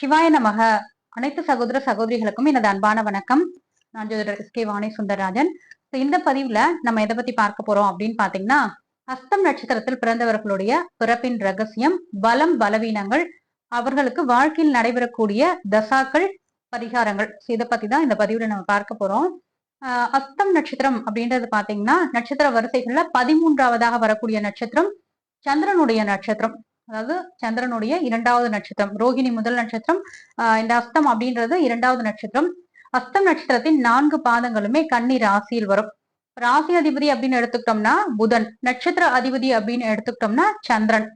சிவாய நமக. அனைத்து சகோதர சகோதரிகளுக்கும் எனது அன்பான வணக்கம். நான் ஜோதிடர் எஸ்.கே. வாணி சுந்தரராஜன். இந்த பதிவுல நம்ம எதை பத்தி பார்க்க போறோம் அப்படின்னு பாத்தீங்கன்னா, ஹஸ்தம் நட்சத்திரத்தில் பிறந்தவர்களுடைய பிறப்பின் ரகசியம், பலம் பலவீனங்கள், அவர்களுக்கு வாழ்க்கையில் நடைபெறக்கூடிய தசாக்கள், பரிகாரங்கள், இதை பத்தி தான் இந்த பதிவுல நம்ம பார்க்க போறோம். ஹஸ்தம் நட்சத்திரம் அப்படின்றது பாத்தீங்கன்னா, நட்சத்திர வரிசைகள்ல 13வது வரக்கூடிய நட்சத்திரம் சந்திரனுடைய நட்சத்திரம். அதாவது சந்திரனுடைய 2வது நட்சத்திரம். ரோஹிணி முதல் நட்சத்திரம். இந்த அஸ்தம் அப்படின்றது 2வது நட்சத்திரம். அஸ்தம் நட்சத்திரத்தின் 4 பாதங்களுமே கன்னி ராசியில் வரும். ராசி அதிபதி அப்படின்னு எடுத்துக்கிட்டோம்னா புதன், நட்சத்திர அதிபதி அப்படின்னு எடுத்துக்கிட்டோம்னா சந்திரன்.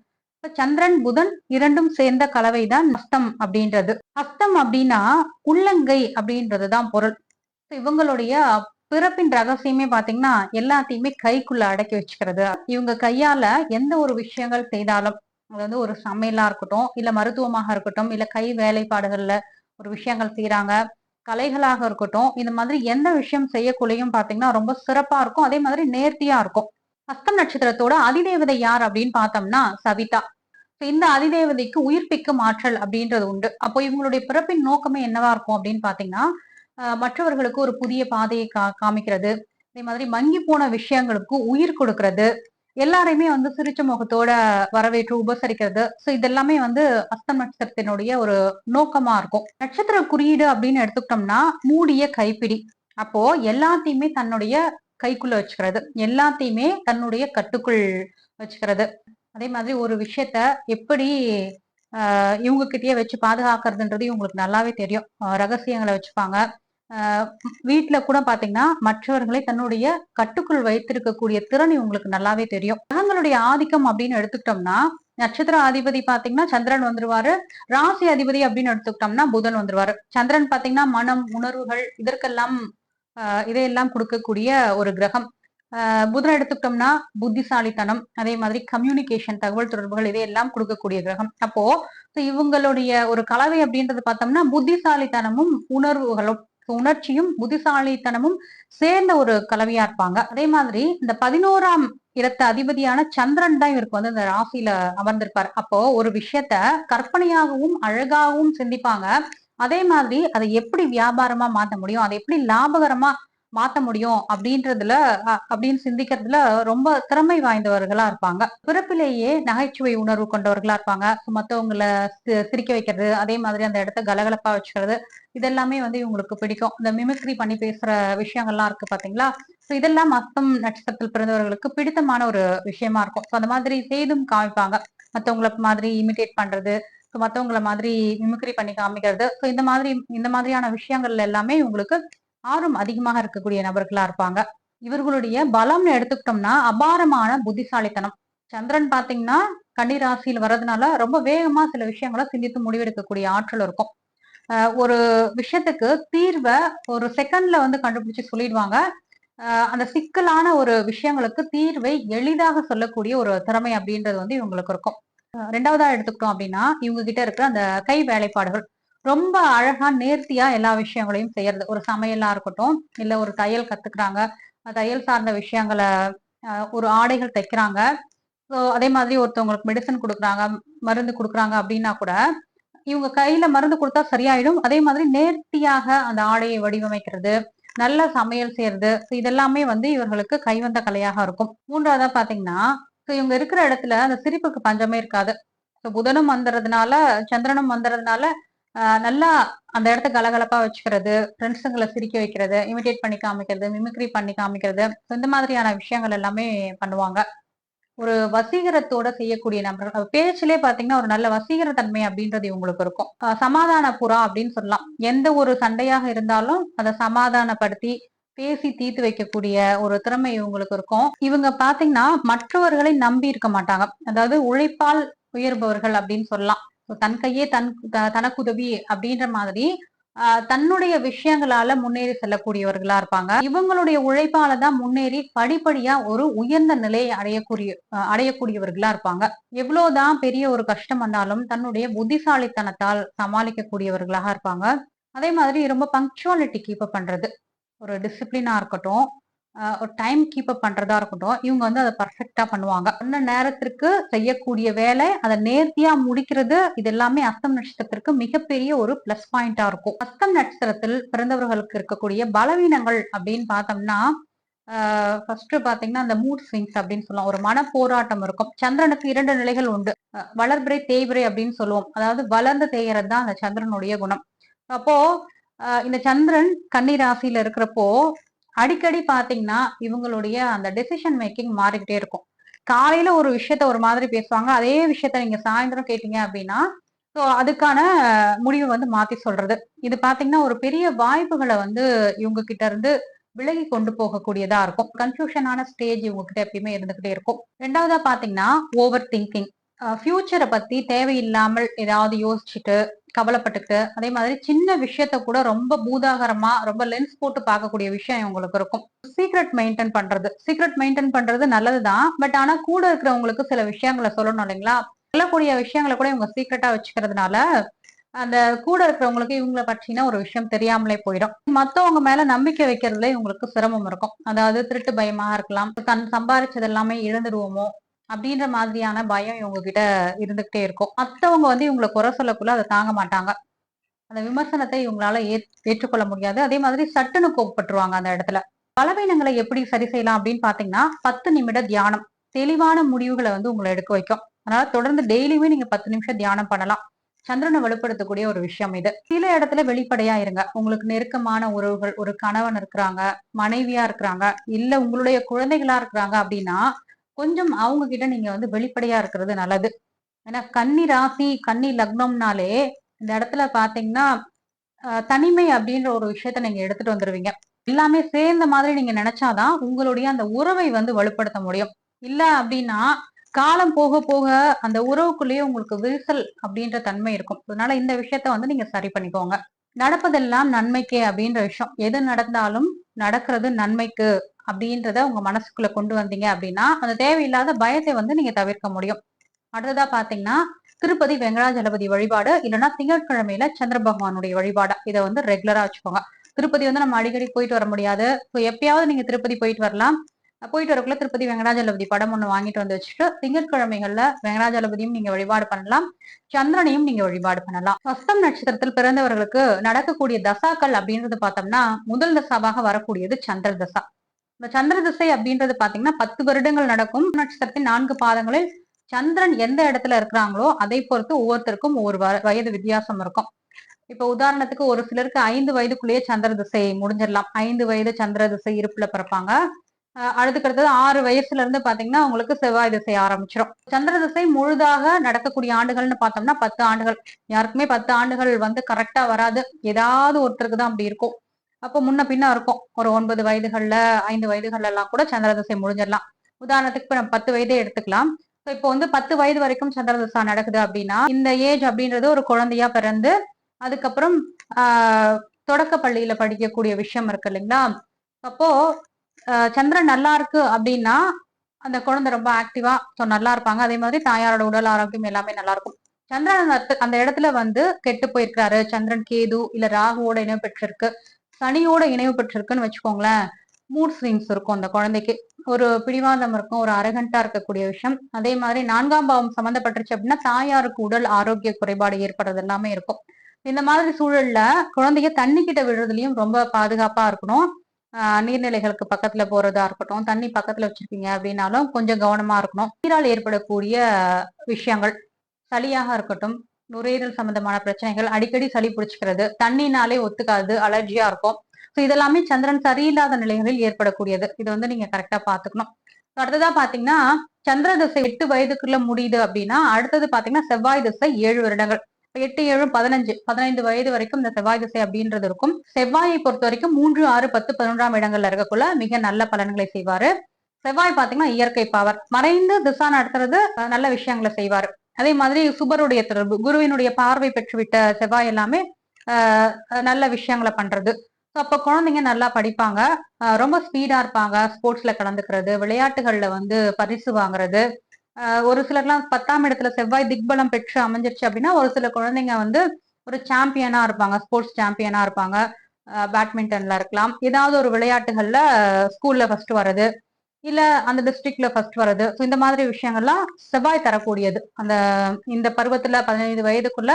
சந்திரன் புதன் இரண்டும் சேர்ந்த கலவைதான் அஸ்தம் அப்படின்றது. அஸ்தம் அப்படின்னா உள்ளங்கை அப்படின்றதுதான் பொருள். இவங்களுடைய பிறப்பின் ரகசியமே பாத்தீங்கன்னா எல்லாத்தையுமே கைக்குள்ள அடக்கி வச்சுக்கிறது. இவங்க கையால எந்த ஒரு விஷயங்கள் செய்தாலும், அதாவது ஒரு சமையலா இருக்கட்டும், இல்ல மருத்துவமாக இருக்கட்டும், இல்ல கை வேலைப்பாடுகள்ல ஒரு விஷயங்கள் செய்யறாங்க, கலைகளாக இருக்கட்டும், இந்த மாதிரி எந்த விஷயம் செய்யக்குள்ளையும் பாத்தீங்கன்னா ரொம்ப சிறப்பா இருக்கும். அதே மாதிரி நேர்த்தியா இருக்கும். ஹஸ்தம் நட்சத்திரத்தோட அதிதேவதை யார் அப்படின்னு பார்த்தோம்னா சவிதா. இந்த அதிதேவதைக்கு உயிர்ப்பிக்கும் ஆற்றல் அப்படின்றது உண்டு. அப்போ இவங்களுடைய பிறப்பின் நோக்கமே என்னவா இருக்கும் அப்படின்னு பாத்தீங்கன்னா, மற்றவர்களுக்கு ஒரு புதிய பாதையை காமிக்கிறது, அதே மாதிரி மங்கி போன விஷயங்களுக்கு உயிர் கொடுக்கறது, எல்லாரையுமே சிரிச்ச முகத்தோட வரவேற்று உபசரிக்கிறது. இதெல்லாமே அஸ்தம் நட்சத்திரத்தினுடைய ஒரு நோக்கமா இருக்கும். நட்சத்திர குறியீடு அப்படின்னு எடுத்துக்கிட்டோம்னா மூடிய கைப்பிடி. அப்போ எல்லாத்தையுமே தன்னுடைய கைக்குள்ள வச்சுக்கிறது, எல்லாத்தையுமே தன்னுடைய கட்டுக்குள் வச்சுக்கிறது. அதே மாதிரி ஒரு விஷயத்த எப்படி இவங்க கிட்டயே வச்சு பாதுகாக்கிறதுன்றது இவங்களுக்கு நல்லாவே தெரியும். ரகசியங்களை வச்சுப்பாங்க. வீட்டுல கூட பாத்தீங்கன்னா மற்றவர்களை தன்னுடைய கட்டுக்குள் வைத்திருக்கக்கூடிய திறன் இவங்களுக்கு நல்லாவே தெரியும். கிரகங்களுடைய ஆதிக்கம் அப்படின்னு எடுத்துக்கிட்டோம்னா நட்சத்திர அதிபதி பாத்தீங்கன்னா சந்திரன் வந்துருவாரு. ராசி அதிபதி அப்படின்னு எடுத்துக்கிட்டோம்னா புதன் வந்துருவாரு. சந்திரன் பாத்தீங்கன்னா மனம், உணர்வுகள், இதற்கெல்லாம் இதையெல்லாம் கொடுக்கக்கூடிய ஒரு கிரகம். புதன் எடுத்துக்கிட்டோம்னா புத்திசாலித்தனம், அதே மாதிரி கம்யூனிகேஷன், தகவல் தொடர்புகள், இதையெல்லாம் கொடுக்கக்கூடிய கிரகம். அப்போ இவங்களுடைய ஒரு கலவை அப்படின்றது பார்த்தோம்னா புத்திசாலித்தனமும் உணர்வுகளும், உணர்ச்சியும் புத்திசாலித்தனமும் சேர்ந்த ஒரு கலவையா இருப்பாங்க. அதே மாதிரி இந்த 11ஆம் இடத்த அதிபதியான சந்திரன் தான் இவருக்கு இந்த ராசியில அமர்ந்திருப்பார். அப்போ ஒரு விஷயத்த கற்பனையாகவும் அழகாகவும் சிந்திப்பாங்க. அதே மாதிரி அதை எப்படி வியாபாரமா மாத்த முடியும், அதை எப்படி லாபகரமா மாத்த முடியும் அப்படின்னு சிந்திக்கிறதுல ரொம்ப திறமை வாய்ந்தவர்களா இருப்பாங்க. பிறப்பிலேயே நகைச்சுவை உணர்வு கொண்டவர்களா இருப்பாங்க. மத்தவங்களை சிரிக்க வைக்கிறது, அதே மாதிரி அந்த இடத்த கலகலப்பா வச்சுக்கிறது, இதெல்லாமே இவங்களுக்கு பிடிக்கும். இந்த மிமிக்ரி பண்ணி பேசுற விஷயங்கள்லாம் இருக்கு பாத்தீங்களா. இதெல்லாம் அஸ்தம் நட்சத்திரத்தில் பிறந்தவர்களுக்கு பிடித்தமான ஒரு விஷயமா இருக்கும். அந்த மாதிரி செய்தும் காமிப்பாங்க. மத்தவங்கள மாதிரி இமிடேட் பண்றது, மத்தவங்கள மாதிரி மிமிக்ரி பண்ணி காமிக்கிறது. இந்த மாதிரியான விஷயங்கள்ல எல்லாமே இவங்களுக்கு ஆர்வம் அதிகமாக இருக்கக்கூடிய நபர்களா இருப்பாங்க. இவர்களுடைய பலம்னு எடுத்துக்கிட்டோம்னா அபாரமான புத்திசாலித்தனம். சந்திரன் பாத்தீங்கன்னா கன்னிராசியில் வர்றதுனால ரொம்ப வேகமா சில விஷயங்களை சிந்தித்து முடிவெடுக்கக்கூடிய ஆற்றல் இருக்கும். ஒரு விஷயத்துக்கு தீர்வை ஒரு செகண்ட்ல கண்டுபிடிச்சு சொல்லிடுவாங்க. அந்த சிக்கலான ஒரு விஷயங்களுக்கு தீர்வை எளிதாக சொல்லக்கூடிய ஒரு திறமை அப்படின்றது இவங்களுக்கு இருக்கும். 2வதா எடுத்துக்கிட்டோம் அப்படின்னா இவங்க கிட்ட இருக்கிற அந்த கை வேலைப்பாடுகள் ரொம்ப அழகா நேர்த்தியா எல்லா விஷயங்களையும் செய்யறது. ஒரு சமையலா இருக்கட்டும், இல்ல ஒரு தையல் கத்துக்கிறாங்க, தையல் சார்ந்த விஷயங்களை, ஒரு ஆடைகள் தைக்கிறாங்க, அதே மாதிரி ஒருத்தவங்களுக்கு மெடிசன் கொடுக்குறாங்க, மருந்து கொடுக்குறாங்க அப்படின்னா கூட இவங்க கையில மருந்து கொடுத்தா சரியாயிடும். அதே மாதிரி நேர்த்தியாக அந்த ஆடையை வடிவமைக்கிறது, நல்ல சமையல் செய்யறது, இதெல்லாமே இவர்களுக்கு கைவந்த கலையாக இருக்கும். 3வதா பாத்தீங்கன்னா இவங்க இருக்கிற இடத்துல அந்த சிரிப்புக்கு பஞ்சமே இருக்காது. புதனும் வந்துறதுனால, சந்திரனும் வந்துறதுனால நல்லா அந்த இடத்த கலகலப்பா வச்சுக்கிறது, ஃப்ரெண்ட்ஸுங்களை சிரிக்க வைக்கிறது, இமிடேட் பண்ணி காமிக்கிறது, மிமிக்ரி பண்ணி காமிக்கிறது, இந்த மாதிரியான விஷயங்கள் எல்லாமே பண்ணுவாங்க. ஒரு வசீகரத்தோட செய்யக்கூடிய நபர்கள். பேச்சிலே பாத்தீங்கன்னா ஒரு நல்ல வசீகர தன்மை அப்படின்றது இவங்களுக்கு இருக்கும். சமாதான புறா அப்படின்னு சொல்லலாம். எந்த ஒரு சண்டையாக இருந்தாலும் அதை சமாதானப்படுத்தி பேசி தீர்த்து வைக்கக்கூடிய ஒரு திறமை இவங்களுக்கு இருக்கும். இவங்க பாத்தீங்கன்னா மற்றவர்களை நம்பி இருக்க மாட்டாங்க. அதாவது உழைப்பால் உயர்பவர்கள் அப்படின்னு சொல்லலாம். தன் கையே தனக்குதவி அப்படின்ற மாதிரி தன்னுடைய விஷயங்களால முன்னேறி செல்லக்கூடியவர்களா இருப்பாங்க. இவங்களுடைய உழைப்பால தான் முன்னேறி படிப்படியா ஒரு உயர்ந்த நிலையை அடையக்கூடியவர்களா இருப்பாங்க. எவ்வளவுதான் பெரிய ஒரு கஷ்டம் வந்தாலும் தன்னுடைய புத்திசாலித்தனத்தால் சமாளிக்கக்கூடியவர்களாக இருப்பாங்க. அதே மாதிரி ரொம்ப பங்க்சுவாலிட்டி கீப் அப் பண்றது, ஒரு டிசிப்ளினா இருக்கட்டும், ஒரு டைம் கீப் அப் பண்றதா இருக்கட்டும், இவங்க வந்து அத பெர்ஃபெக்ட்டா பண்ணுவாங்க. சொன்ன நேரத்திற்கு செய்யக்கூடிய வேலை, அத நேர்த்தியா முடிக்கிறது, இது எல்லாமே அஸ்தம் நட்சத்திரத்திற்கு மிகப்பெரிய ஒரு பிளஸ் பாயிண்டா இருக்கும். அஸ்தம் நட்சத்திரத்தில் பிறந்தவர்களுக்கு இருக்கக்கூடிய பலவீனங்கள் அப்படின்னு பார்த்தோம்னா, ஃபர்ஸ்ட் பாத்தீங்கன்னா, அந்த மூட் ஸ்விங்ஸ் அப்படின்னு சொல்லுவோம். ஒரு மன போராட்டம் இருக்கும். சந்திரனுக்கு 2 நிலைகள் உண்டு. வளர்பிறை, தேய்பிறை அப்படின்னு சொல்லுவோம். அதாவது வளர்ந்து தேய்கிறது தான் அந்த சந்திரனுடைய குணம். அப்போ இந்த சந்திரன் கன்னி ராசியில இருக்கிறப்போ, அடிக்கடி பாத்தீங்கன்னா, இவங்களுடைய அந்த டெசிஷன் மேக்கிங் மாறிக்கிட்டே இருக்கும். காலையில ஒரு விஷயத்த ஒரு மாதிரி பேசுவாங்க. அதே விஷயத்த நீங்க சாயந்தரம் கேட்டீங்க அப்படின்னா, சோ அதுக்கான முடிவு வந்து மாத்தி சொல்றது. இது பாத்தீங்கன்னா, ஒரு பெரிய வாய்ப்புகள வந்து இவங்க கிட்ட இருந்து விலகி கொண்டு போகக்கூடியதா இருக்கும். கன்ஃபியூஷனான ஸ்டேஜ் இவங்ககிட்ட எப்பயுமே இருந்துகிட்டே இருக்கும். 2வதா பாத்தீங்கன்னா, ஓவர் திங்கிங். ஃபியூச்சர பத்தி தேவையில்லாமல் ஏதாவது யோசிச்சுட்டு, கவலைப்பட்டுக்கிட்டு, அதே மாதிரி சின்ன விஷயத்த கூட ரொம்ப பூதாகரமா, ரொம்ப லென்ஸ் போட்டு பார்க்கக்கூடிய விஷயம் இவங்களுக்கு இருக்கும். சீக்ரெட் மெயின்டெயின் பண்றது. சீக்ரெட் மெயின்டெயின் பண்றது நல்லதுதான். பட் ஆனா கூட இருக்கிறவங்களுக்கு சில விஷயங்கள சொல்லணும் இல்லைங்களா? சொல்லக்கூடிய விஷயங்கள கூட இவங்க சீக்ரெட்டா வச்சுக்கிறதுனால, அந்த கூட இருக்கிறவங்களுக்கு இவங்கள பற்றின ஒரு விஷயம் தெரியாமலே போயிடும். மத்தவங்க மேல நம்பிக்கை வைக்கிறதுல இவங்களுக்கு சிரமம் இருக்கும். அதாவது திருட்டு பயமா இருக்கலாம். தன் சம்பாரிச்சது எல்லாமே இழந்துடுவோமோ அப்படின்ற மாதிரியான பயம் இவங்க கிட்ட இருந்துகிட்டே இருக்கும். மத்தவங்க வந்து இவங்கள குறை சொல்லக்குள்ள அதை தாங்க மாட்டாங்க. அந்த விமர்சனத்தை இவங்களால ஏற்றுக்கொள்ள முடியாது. அதே மாதிரி சட்டுன்னு கோபப்பட்டுருவாங்க அந்த இடத்துல. பலவீனங்களை எப்படி சரி செய்யலாம் அப்படின்னு பாத்தீங்கன்னா 10 நிமிட தியானம் தெளிவான முடிவுகளை வந்து உங்களை எடுக்க வைக்கும். அதனால தொடர்ந்து டெய்லியுமே நீங்க 10 நிமிஷம் தியானம் பண்ணலாம். சந்திரனை வலுப்படுத்தக்கூடிய ஒரு விஷயம் இது. சில இடத்துல வெளிப்படையா இருங்க. உங்களுக்கு நெருக்கமான உறவுகள், ஒரு கணவன் இருக்கிறாங்க, மனைவியா இருக்கிறாங்க, இல்ல உங்களுடைய குழந்தைகளா இருக்கிறாங்க அப்படின்னா கொஞ்சம் அவங்க கிட்ட நீங்க வந்து வெளிப்படையா இருக்கிறது நல்லது. ஏன்னா கன்னி ராசி, கன்னி லக்னம்னாலே இந்த இடத்துல பாத்தீங்கன்னா தனிமை அப்படின்ற ஒரு விஷயத்த நீங்க எடுத்துட்டு வந்துருவீங்க. எல்லாமே சேர்ந்த மாதிரி நீங்க நினைச்சாதான் உங்களுடைய அந்த உறவை வந்து வலுப்படுத்த முடியும். இல்ல அப்படின்னா காலம் போக போக அந்த உறவுக்குள்ளேயே உங்களுக்கு விரிசல் அப்படின்ற தன்மை இருக்கும். அதனால இந்த விஷயத்த வந்து நீங்க சரி பண்ணிக்கோங்க. நடப்பதெல்லாம் நன்மைக்கே அப்படின்ற விஷயம். எது நடந்தாலும் நடக்கிறது நன்மைக்கு அப்படின்றத உங்க மனசுக்குள்ள கொண்டு வந்தீங்க அப்படின்னா அந்த தேவையில்லாத பயத்தை வந்து நீங்க தவிர்க்க முடியும். அடுத்ததா பாத்தீங்கன்னா திருப்பதி வெங்கடாஜலபதி வழிபாடு இல்லைன்னா திங்கட்கிழமையில சந்திர பகவானுடைய வழிபாடு இதை வந்து ரெகுலரா வச்சுக்கோங்க. திருப்பதி வந்து நம்ம அடிக்கடி போயிட்டு வர முடியாது. எப்பயாவது நீங்க திருப்பதி போயிட்டு வரலாம். போயிட்டு வரக்குள்ள திருப்பதி வெங்கடாஜலபதி படம் ஒண்ணு வாங்கிட்டு வந்து வச்சுட்டு திங்கட்கிழமைகள்ல வெங்கடாஜலபதியும் நீங்க வழிபாடு பண்ணலாம். சந்திரனையும் நீங்க வழிபாடு பண்ணலாம். ஹஸ்தம் நட்சத்திரத்தில் பிறந்தவர்களுக்கு நடக்கக்கூடிய தசாக்கள் அப்படின்றது பார்த்தோம்னா முதல் தசாவாக வரக்கூடியது சந்திர தசா. இந்த சந்திர திசை அப்படின்றது பாத்தீங்கன்னா 10 வருடங்கள் நடக்கும். நட்சத்திரத்தின் 4 பாதங்களில் சந்திரன் எந்த இடத்துல இருக்கிறாங்களோ அதை பொறுத்து ஒவ்வொருத்தருக்கும் ஒவ்வொரு வயது வித்தியாசம் இருக்கும். இப்ப உதாரணத்துக்கு ஒரு சிலருக்கு 5 வயதுக்குள்ளேயே சந்திர திசை முடிஞ்சிடலாம். 5 வயது சந்திர திசை இருப்புல பிறப்பாங்க. அடுத்தது 6 வயசுல இருந்து பாத்தீங்கன்னா உங்களுக்கு செவ்வாய் திசை ஆரம்பிச்சிடும். சந்திர திசை முழுதாக நடக்கக்கூடிய ஆண்டுகள்னு பார்த்தோம்னா 10 ஆண்டுகள். யாருக்குமே 10 ஆண்டுகள் வந்து கரெக்டா வராது. ஏதாவது ஒருத்தருக்கு தான் அப்படி இருக்கும். அப்போ முன்ன பின்ன இருக்கும். ஒரு 9 வயதுகள்ல 5 வயதுகள்ல எல்லாம் கூட சந்திர திசை முடிஞ்சிடலாம். உதாரணத்துக்கு இப்ப நம்ம 10 வயதே எடுத்துக்கலாம். இப்போ வந்து 10 வயது வரைக்கும் சந்திர திசா நடக்குது அப்படின்னா இந்த ஏஜ் அப்படின்றது ஒரு குழந்தையா பிறந்து அதுக்கப்புறம் தொடக்க பள்ளியில படிக்கக்கூடிய விஷயம் இருக்கு இல்லைங்களா? அப்போ சந்திரன் நல்லா இருக்கு அப்படின்னா அந்த குழந்தை ரொம்ப ஆக்டிவா நல்லா இருப்பாங்க. அதே மாதிரி தாயாரோட உடல் ஆரோக்கியம் எல்லாமே நல்லா இருக்கும். சந்திரன் அந்த இடத்துல வந்து கெட்டு போயிருக்கிறாரு, சந்திரன் கேது இல்ல ராகுவோட இணைவு பெற்றிருக்கு, சனியோட இணைவு பெற்றிருக்குன்னு வச்சுக்கோங்களேன். மூட் ஸ்விங்ஸ் இருக்கும் அந்த குழந்தைக்கு. ஒரு பிடிவாதம் இருக்கும், ஒரு அரகண்டா இருக்கக்கூடிய விஷயம். அதே மாதிரி 4ஆம் பாவம் சம்மந்தப்பட்டுருச்சு அப்படின்னா தாயாருக்கு உடல் ஆரோக்கிய குறைபாடு ஏற்படுறது எல்லாமே இருக்கும். இந்த மாதிரி சூழல்ல குழந்தைய தண்ணி கிட்ட விடுறதுலயும் ரொம்ப பாதுகாப்பா இருக்கணும். நீர்நிலைகளுக்கு பக்கத்துல போறதா இருக்கட்டும், தண்ணி பக்கத்துல வச்சிருக்கீங்க அப்படின்னாலும் கொஞ்சம் கவனமா இருக்கணும். நீரால் ஏற்படக்கூடிய விஷயங்கள், சளியாக இருக்கட்டும், நுரையீரல் சம்பந்தமான பிரச்சனைகள், அடிக்கடி சளி பிடிச்சுக்கிறது, தண்ணினாலே ஒத்துக்காது, அலர்ஜியா இருக்கும். இதெல்லாமே சந்திரன் சரியில்லாத நிலைகளில் ஏற்படக்கூடியது. இது வந்து நீங்க கரெக்டா பாத்துக்கணும். அடுத்ததா பாத்தீங்கன்னா சந்திர திசை 8 வயதுக்குள்ள முடியுது அப்படின்னா அடுத்தது பாத்தீங்கன்னா செவ்வாய் திசை 7 வருடங்கள். 8, 7, 15 வயது வரைக்கும் இந்த செவ்வாய் திசை அப்படின்றது இருக்கும். செவ்வாயை பொறுத்த வரைக்கும் 3, 6, 10, 11ஆம் இடங்கள்ல இருக்கக்குள்ள மிக நல்ல பலன்களை செய்வாரு. செவ்வாய் பாத்தீங்கன்னா இயற்கை பவர். மறைந்து திசா நடத்துறது நல்ல விஷயங்களை செய்வாரு. அதே மாதிரி சுபருடைய தொடர்பு, குருவினுடைய பார்வை பெற்றுவிட்ட செவ்வாய் எல்லாமே நல்ல விஷயங்களை பண்றது. அப்ப குழந்தைங்க நல்லா படிப்பாங்க. ரொம்ப ஸ்பீடா இருப்பாங்க. ஸ்போர்ட்ஸ்ல கலந்துக்கிறது, விளையாட்டுகள்ல வந்து பரிசு வாங்குறது. ஒரு சிலர்லாம் 10ஆம் இடத்துல செவ்வாய் திக்பலம் பெற்று அமைஞ்சிருச்சு அப்படின்னா ஒரு சில குழந்தைங்க வந்து ஒரு சாம்பியனா இருப்பாங்க, ஸ்போர்ட்ஸ் சாம்பியனா இருப்பாங்க. பேட்மிண்டன்ல இருக்கலாம், ஏதாவது ஒரு விளையாட்டுகள்ல ஸ்கூல்ல ஃபர்ஸ்ட் வர்றது, இல்ல அந்த டிஸ்ட்ரிக்ட்ல ஃபர்ஸ்ட் வர்றது. இந்த மாதிரி விஷயங்கள்லாம் செவ்வாய் தரக்கூடியது. இந்த பருவத்துல 15 வயதுக்குள்ள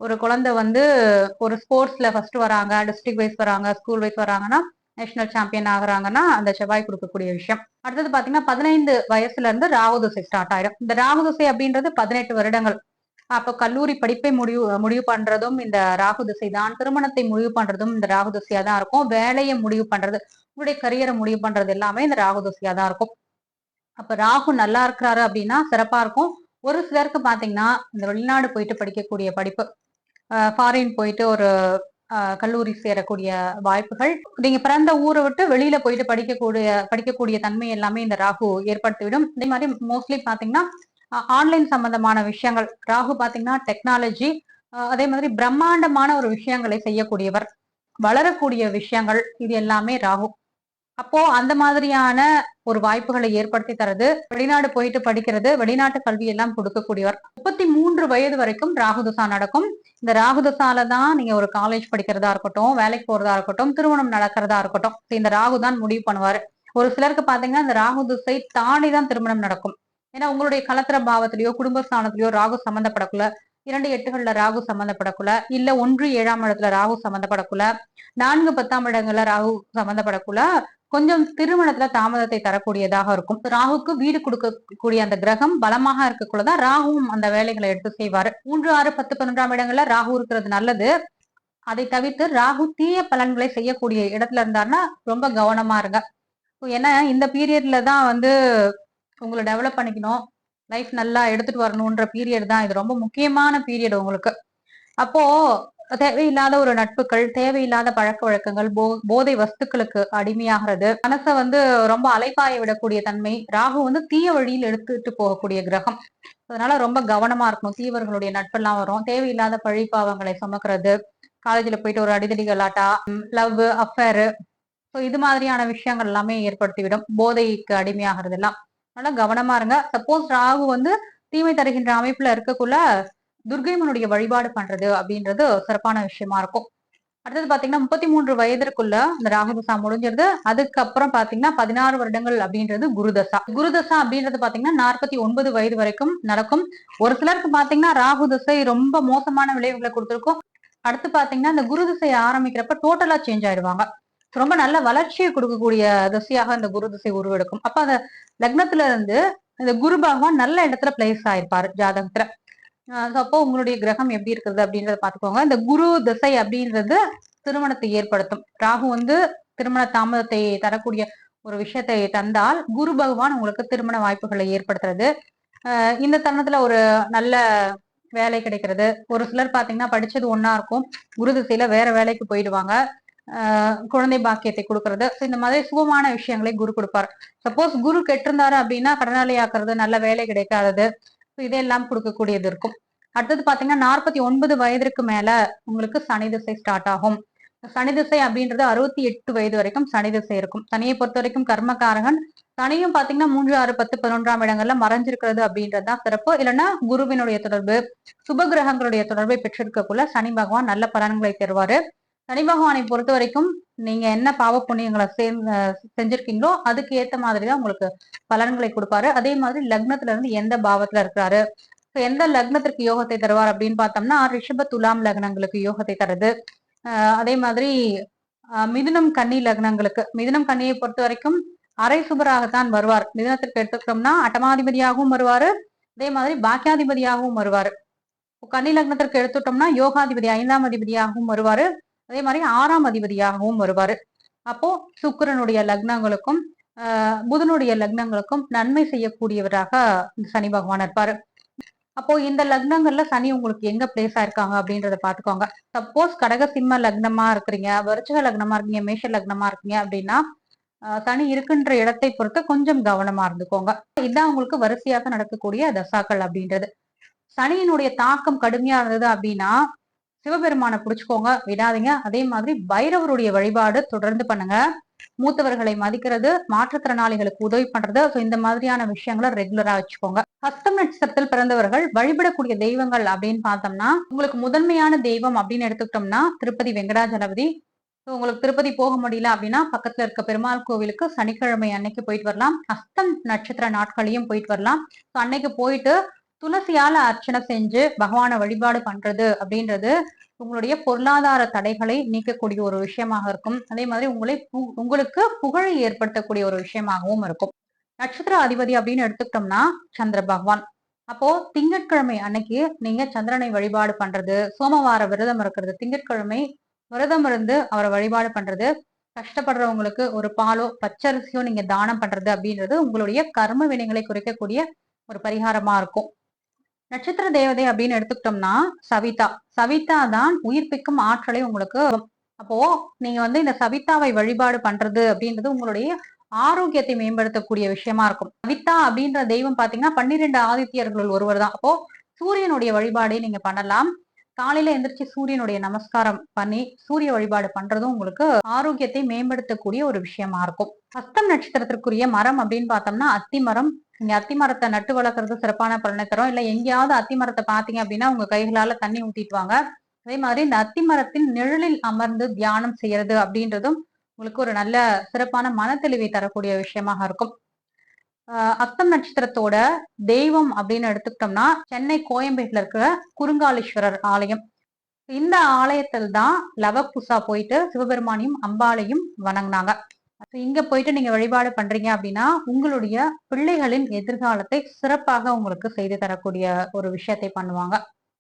ஒரு குழந்தை வந்து ஒரு ஸ்போர்ட்ஸ்ல ஃபர்ஸ்ட் வராங்க, டிஸ்ட்ரிக்ட் வைஸ் வராங்க, ஸ்கூல் வைஸ் வராங்கன்னா, நேஷனல் சாம்பியன் ஆகுறாங்கன்னா அந்த செவ்வாய் கொடுக்கக்கூடிய விஷயம். அடுத்தது பாத்தீங்கன்னா 15 வயசுல இருந்து ராகு திசை ஸ்டார்ட் ஆயிடும். இந்த ராகு திசை அப்படின்றது 18 வருடங்கள். அப்போ கல்லூரி படிப்பை முடிவு பண்றதும் இந்த ராகு திசை தான். திருமணத்தை முடிவு பண்றதும் இந்த ராகு திசையா தான் இருக்கும். வேலையை முடிவு பண்றது, உங்களுடைய கரியரை முடிவு பண்றது எல்லாமே இந்த ராகு திசையா தான் இருக்கும். அப்ப ராகு நல்லா இருக்கிறாரு அப்படின்னா சிறப்பா இருக்கும். ஒரு சிலருக்கு பாத்தீங்கன்னா இந்த வெளிநாடு போயிட்டு படிக்கக்கூடிய படிப்பு, ஃபாரின் போயிட்டு ஒரு கல்லூரி சேரக்கூடிய வாய்ப்புகள், நீங்க பிறந்த ஊரை விட்டு வெளியில போயிட்டு படிக்கக்கூடிய தன்மை எல்லாமே இந்த ராகு ஏற்படுத்திவிடும். இதே மாதிரி மோஸ்ட்லி பாத்தீங்கன்னா ஆன்லைன் சம்பந்தமான விஷயங்கள், ராகு பாத்தீங்கன்னா டெக்னாலஜி, அதே மாதிரி பிரம்மாண்டமான ஒரு விஷயங்களை செய்யக்கூடியவர், வளரக்கூடிய விஷயங்கள், இது எல்லாமே ராகு. அப்போ அந்த மாதிரியான ஒரு வாய்ப்புகளை ஏற்படுத்தி தரது, வெளிநாடு போயிட்டு படிக்கிறது, வெளிநாட்டு கல்வி எல்லாம் கொடுக்கக்கூடியவர். 33 வயது வரைக்கும் ராகுதசா நடக்கும். இந்த ராகுதசால தான் நீங்க ஒரு காலேஜ் படிக்கிறதா இருக்கட்டும், வேலைக்கு போறதா இருக்கட்டும், திருமணம் நடக்கிறதா இருக்கட்டும், இந்த ராகு தான் முடிவு பண்ணுவாரு. ஒரு சிலருக்கு பாத்தீங்கன்னா இந்த ராகு திசை தாண்டி தான் திருமணம் நடக்கும். ஏன்னா உங்களுடைய கலத்திர பாவத்திலேயோ குடும்பஸ்தானத்திலேயோ ராகு சம்பந்தப்படக்குள்ள, 2 8கள்ல ராகு சம்பந்தப்படக்குள்ள, இல்ல 1 7ஆம் இடத்துல ராகு சம்பந்தப்படக்குள்ள, 4 10ஆம் இடங்கள்ல ராகு சம்பந்தப்படக்குள்ள கொஞ்சம் திருமணத்துல தாமதத்தை தரக்கூடியதாக இருக்கும். ராகுக்கு வீடு கொடுக்கக்கூடிய அந்த கிரகம் பலமாக இருக்கக்குள்ளதான் ராகுவும் அந்த வேலைகளை எடுத்து செய்வாரு. 3 6 10 11ஆம் இடங்கள்ல ராகு இருக்கிறது நல்லது. அதை தவிர்த்து ராகு தீய பலன்களை செய்யக்கூடிய இடத்துல இருந்தாருன்னா ரொம்ப கவனமா இருங்க. ஏன்னா இந்த பீரியட்ல தான் வந்து உங்களை டெவலப் பண்ணிக்கணும், லைஃப் நல்லா எடுத்துட்டு வரணும்ன்ற பீரியட் தான் இது. ரொம்ப முக்கியமான பீரியட் உங்களுக்கு. அப்போ தேவையில்லாத ஒரு நட்புகள், தேவையில்லாத பழக்க வழக்கங்கள், போதை வஸ்துக்களுக்கு அடிமையாகிறது, மனசை வந்து ரொம்ப அலைப்பாய விடக்கூடிய தன்மை. ராகு வந்து தீய வழியில் எடுத்துட்டு போகக்கூடிய கிரகம். அதனால ரொம்ப கவனமா இருக்கணும். தீவர்களுடைய நட்பெல்லாம் வரும், தேவையில்லாத பழிப்பாவங்களை சுமக்கிறது, காலேஜ்ல போயிட்டு ஒரு அடிதடி கலாட்டா, லவ் அஃபேரு, இது மாதிரியான விஷயங்கள் எல்லாமே ஏற்படுத்திவிடும். போதைக்கு அடிமையாகிறது எல்லாம். அதனால கவனமா இருங்க. சப்போஸ் ராகு வந்து தீமை தருகின்ற அமைப்புல இருக்கக்குள்ள துர்கைமனுடைய வழிபாடு பண்றது அப்படின்றது சிறப்பான விஷயமா இருக்கும். அடுத்தது பாத்தீங்கன்னா 33 வயதிற்குள்ள இந்த ராகுதசா முடிஞ்சிருது. அதுக்கப்புறம் பாத்தீங்கன்னா 16 வருடங்கள் அப்படின்றது குருதசா. குருதசா அப்படின்றது பாத்தீங்கன்னா 49 வயது வரைக்கும் நடக்கும். ஒரு சிலருக்கு பாத்தீங்கன்னா ராகு திசை ரொம்ப மோசமான விளைவுகளை கொடுத்திருக்கும். அடுத்து பாத்தீங்கன்னா இந்த குரு திசை ஆரம்பிக்கிறப்ப டோட்டலா சேஞ்ச் ஆயிடுவாங்க. ரொம்ப நல்ல வளர்ச்சியை கொடுக்கக்கூடிய திசையாக இந்த குரு திசை உருவெடுக்கும். அப்ப அந்த லக்னத்துல இருந்து இந்த குரு பகவான் நல்ல இடத்துல பிளேஸ் ஆயிருப்பாரு ஜாதகத்துல. அப்போ உங்களுடைய கிரகம் எப்படி இருக்கிறது அப்படின்றத பாத்துக்கோங்க. இந்த குரு திசை அப்படின்றது திருமணத்தை ஏற்படுத்தும். ராகு வந்து திருமண தாமதத்தை தரக்கூடிய ஒரு விஷயத்தை தந்தால், குரு பகவான் உங்களுக்கு திருமண வாய்ப்புகளை ஏற்படுத்துறது. இந்த தருணத்துல ஒரு நல்ல வேலை கிடைக்கிறது. ஒரு சிலர் பாத்தீங்கன்னா படிச்சது ஒன்னா இருக்கும், குரு திசையில வேற வேலைக்கு போயிடுவாங்க. குழந்தை பாக்கியத்தை கொடுக்கறது, இந்த மாதிரி சுபமான விஷயங்களை குரு கொடுப்பார். சப்போஸ் குரு கெட்டிருந்தாரு அப்படின்னா கடனாளி ஆக்குறது, நல்ல வேலை கிடைக்காதது, இதெல்லாம் கொடுக்கக்கூடியது இருக்கும். அடுத்தது பாத்தீங்கன்னா 49 வயதிற்கு மேல உங்களுக்கு சனி திசை ஸ்டார்ட் ஆகும். சனி திசை அப்படின்றது 68 வயது வரைக்கும் சனி திசை இருக்கும். சனியை பொறுத்த வரைக்கும் கர்மகாரகன். சனியும் பாத்தீங்கன்னா 3 6 10 11ஆம் இடங்கள்ல மறைஞ்சிருக்கிறது அப்படின்றதுதான் சிறப்பு. இல்லைன்னா குருவினுடைய தொடர்பு, சுப கிரகங்களுடைய தொடர்பை பெற்றிருக்கக்குள்ள சனி பகவான் நல்ல பலன்களை தருவாரு. சனி பகவானை பொறுத்த வரைக்கும் நீங்க என்ன பாவ புண்ணியங்களை செஞ்சிருக்கீங்களோ அதுக்கு ஏத்த மாதிரிதான் உங்களுக்கு பலன்களை கொடுப்பாரு. அதே மாதிரி லக்னத்துல இருந்து எந்த பாவத்துல இருக்கிறாரு, எந்த லக்னத்திற்கு யோகத்தை தருவார் அப்படின்னு பார்த்தோம்னா ரிஷப துலாம் லக்னங்களுக்கு யோகத்தை தருது. அதே மாதிரி மிதுனம் கன்னி லக்னங்களுக்கு, மிதுனம் கன்னியை பொறுத்த வரைக்கும் அரை சுபராகத்தான் வருவார். மிதுனத்திற்கு எடுத்துக்கிட்டோம்னா அட்டமாதிபதியாகவும் வருவாரு, அதே மாதிரி பாக்கியாதிபதியாகவும் வருவாரு. கன்னி லக்னத்திற்கு எடுத்துட்டோம்னா யோகாதிபதி 5ஆம் அதிபதியாகவும் வருவாரு, அதே மாதிரி 6ஆம் அதிபதியாகவும் வருவாரு. அப்போ சுக்கிரனுடைய லக்னங்களுக்கும் புதனுடைய லக்னங்களுக்கும் நன்மை செய்யக்கூடியவராக சனி பகவான் இருப்பாரு. அப்போ இந்த லக்னங்கள்ல சனி உங்களுக்கு எங்க பிளேஸ் ஆயிருக்காங்க அப்படின்றத பாத்துக்கோங்க. சப்போஸ் கடக சிம்ம லக்னமா இருக்கிறீங்க, விருச்சிக லக்னமா இருக்கீங்க, மேஷ லக்னமா இருக்கீங்க அப்படின்னா சனி இருக்கின்ற இடத்தை பொறுத்து கொஞ்சம் கவனமா இருந்துக்கோங்க. இதுதான் உங்களுக்கு வரிசையாக நடக்கக்கூடிய தசாக்கள் அப்படின்றது. சனியினுடைய தாக்கம் கடுமையா இருந்தது அப்படின்னா சிவபெருமானை புடிச்சுக்கோங்க, விடாதீங்க. அதே மாதிரி பைரவருடைய வழிபாடு தொடர்ந்து பண்ணுங்க. மூத்தவர்களை மதிக்கிறது, மாற்றுத்திறனாளிகளுக்கு உதவி பண்றது, இந்த மாதிரியான விஷயங்களை ரெகுலரா வச்சுக்கோங்க. ஹஸ்தம் நட்சத்திரத்தில் பிறந்தவர்கள் வழிபடக்கூடிய தெய்வங்கள் அப்படின்னு பார்த்தோம்னா உங்களுக்கு முதன்மையான தெய்வம் அப்படின்னு எடுத்துக்கிட்டோம்னா திருப்பதி வெங்கடாஜலபதி, உங்களுக்கு திருப்பதி போக முடியல அப்படின்னா பக்கத்துல இருக்க பெருமாள் கோவிலுக்கு சனிக்கிழமை அன்னைக்கு போயிட்டு வரலாம். அஸ்தம் நட்சத்திர நாட்களையும் போயிட்டு வரலாம். அன்னைக்கு போயிட்டு துளசியால அர்ச்சனை செஞ்சு பகவானை வழிபாடு பண்றது அப்படின்றது உங்களுடைய பொருளாதார தடைகளை நீக்கக்கூடிய ஒரு விஷயமாக இருக்கும். அதே மாதிரி உங்களுக்கு புகழை ஏற்படுத்தக்கூடிய ஒரு விஷயமாகவும் இருக்கும். நட்சத்திர அதிபதி அப்படின்னு எடுத்துக்கிட்டோம்னா சந்திர பகவான். அப்போ திங்கட்கிழமை அன்னைக்கு நீங்க சந்திரனை வழிபாடு பண்றது, சோமவார விரதம் இருக்கிறது, திங்கட்கிழமை விரதம் இருந்து அவரை வழிபாடு பண்றது, கஷ்டப்படுறவங்களுக்கு ஒரு பாலோ பச்சரிசியோ நீங்க தானம் பண்றது அப்படின்றது உங்களுடைய கர்ம வினைகளை குறைக்கக்கூடிய ஒரு பரிகாரமா இருக்கும். நட்சத்திர தேவதை அப்படின்னு எடுத்துக்கிட்டோம்னா சவிதா. சவிதா தான் உயிர்ப்பிக்கும் ஆற்றலை உங்களுக்கு. அப்போ நீங்க இந்த சவிதாவை வழிபாடு பண்றது அப்படின்றது உங்களுடைய ஆரோக்கியத்தை மேம்படுத்தக்கூடிய விஷயமா இருக்கும். சவிதா அப்படின்ற தெய்வம் பாத்தீங்கன்னா 12 ஆதித்யர்களுள் ஒருவர் தான். அப்போ சூரியனுடைய வழிபாடை நீங்க பண்ணலாம். காலையில எந்திரிச்சு சூரியனுடைய நமஸ்காரம் பண்ணி சூரிய வழிபாடு பண்றதும் உங்களுக்கு ஆரோக்கியத்தை மேம்படுத்தக்கூடிய ஒரு விஷயமா இருக்கும். ஹஸ்தம் நட்சத்திரத்திற்குரிய மரம் அப்படின்னு பார்த்தோம்னா அத்தி மரம். நீங்க அத்தி மரத்தை நட்டு வளர்க்கறது சிறப்பான பலனை தரும். இல்ல எங்கேயாவது அத்தி மரத்தை பாத்தீங்க அப்படின்னா உங்க கைகளால தண்ணி ஊத்திட்டு வாங்க. அதே மாதிரி இந்த அத்தி மரத்தின் நிழலில் அமர்ந்து தியானம் செய்யறது அப்படின்றதும் உங்களுக்கு ஒரு நல்ல சிறப்பான மனத்தெளிவை தரக்கூடிய விஷயமாக இருக்கும். அஸ்தம் நட்சத்திரத்தோட தெய்வம் அப்படின்னு எடுத்துக்கிட்டோம்னா சென்னை கோயம்பேட்டில் இருக்கிற குறுங்காலீஸ்வரர் ஆலயம். இந்த ஆலயத்தில் தான் லவகுசா போயிட்டு சிவபெருமானையும் அம்பாளையும் வணங்கினாங்க. இங்க போயிட்டு நீங்க வழிபாடு பண்றீங்க அப்படின்னா உங்களுடைய பிள்ளைகளின் எதிர்காலத்தை சிறப்பாக உங்களுக்கு செய்து தரக்கூடிய ஒரு விஷயத்தை பண்ணுவாங்க.